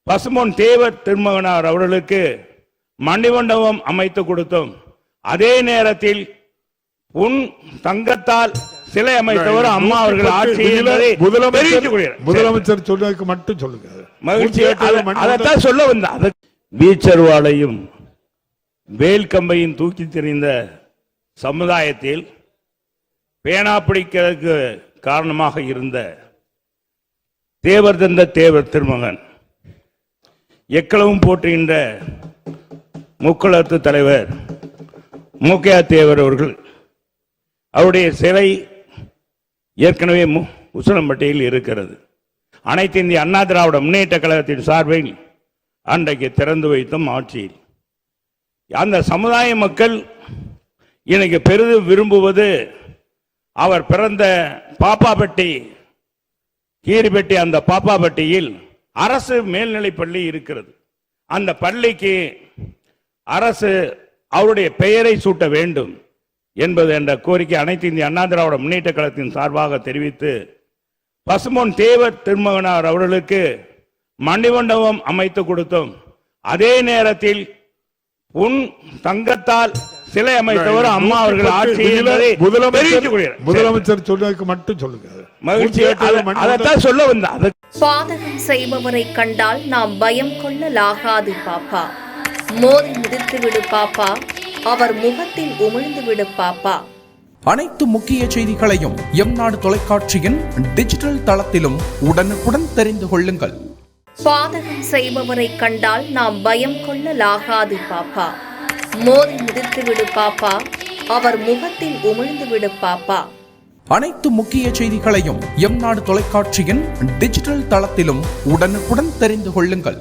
பசும்பொன் தேவர் திருமகனார் அவர்களுக்கு மணிமண்டபம் அமைத்து கொடுத்தோம். அதே நேரத்தில் உன் தங்கத்தால் சிலை அமைத்தவர் அம்மா அவர்கள் ஆட்சியில் முதலமைச்சர் சொல்றதுக்கு மட்டும் சொல்லுங்க. மகிழ்ச்சி. அதைத்தான் சொல்ல வந்த வீச்சர்வாளையும் வேல்கம்பையும் தூக்கி தெரிந்த சமுதாயத்தில் பேனா பிடிக்கிறதுக்கு காரணமாக இருந்த தேவர் தந்த தேவர் திருமகன் எக்களவும் போற்றுகின்ற முக்குளத்து தலைவர் மூக்கையா தேவர் அவர்கள் அவருடைய சிலை ஏற்கனவே உசிலம்பட்டியில் இருக்கிறது. அனைத்து இந்திய அண்ணா திராவிட முன்னேற்ற கழகத்தின் சார்பில் அன்றைக்கு திறந்து வைத்தும் ஆட்சியில் அந்த சமுதாய மக்கள் இன்னைக்கு பெரிதும் விரும்புவது அவர் பிறந்த பாப்பாப்பட்டி கீரிப்பட்டி. அந்த பாப்பாப்பட்டியில் அரசு மேல்நிலைப்பள்ளி இருக்கிறது. அந்த பள்ளிக்கு அரசு அவருடைய பெயரை சூட்ட வேண்டும் என்பது என்ற கோரிக்கை அனைத்து இந்திய அண்ணா திராவிட முன்னேற்ற கழகத்தின் சார்பாக தெரிவித்து பசும்பொன் தேவர் திருமகனார் அவர்களுக்கு மணிமண்டபம் அமைத்து கொடுத்தோம். அதே நேரத்தில் உன் தங்கத்தால் சிலை அமைத்தவர் அம்மா அவர்கள் ஆட்சியில் முதலமைச்சர் சொல்றதுக்கு மட்டும் சொல்லுங்க. மகிழ்ச்சி. அதைத்தான் சொல்ல வந்த பாதகம் செய்பவரை கண்டால் நாம் பயம் கொள்ளலாகாது பாப்பா. மோதி மிதித்து விடு பாப்பா, அவர் முகத்தில் உமிழ்ந்து விடு பாப்பா. அனைத்து முக்கிய செய்திகளையும் எம்நாடு தொலைக்காட்சியின் டிஜிட்டல் தளத்திலும் உடனுக்குடன் தெரிந்து கொள்ளுங்கள். பாதகம் செய்பவரை கண்டால் நாம் பயம் கொள்ளலாகாது பாப்பா. மோதி மிதித்து விடு பாப்பா, அவர் முகத்தில் உமிழ்ந்து விடு பாப்பா. அனைத்து முக்கிய செய்திகளையும் எம்நாடு தொலைக்காட்சியின் டிஜிட்டல் தளத்திலும் உடனுக்குடன் தெரிந்து கொள்ளுங்கள்.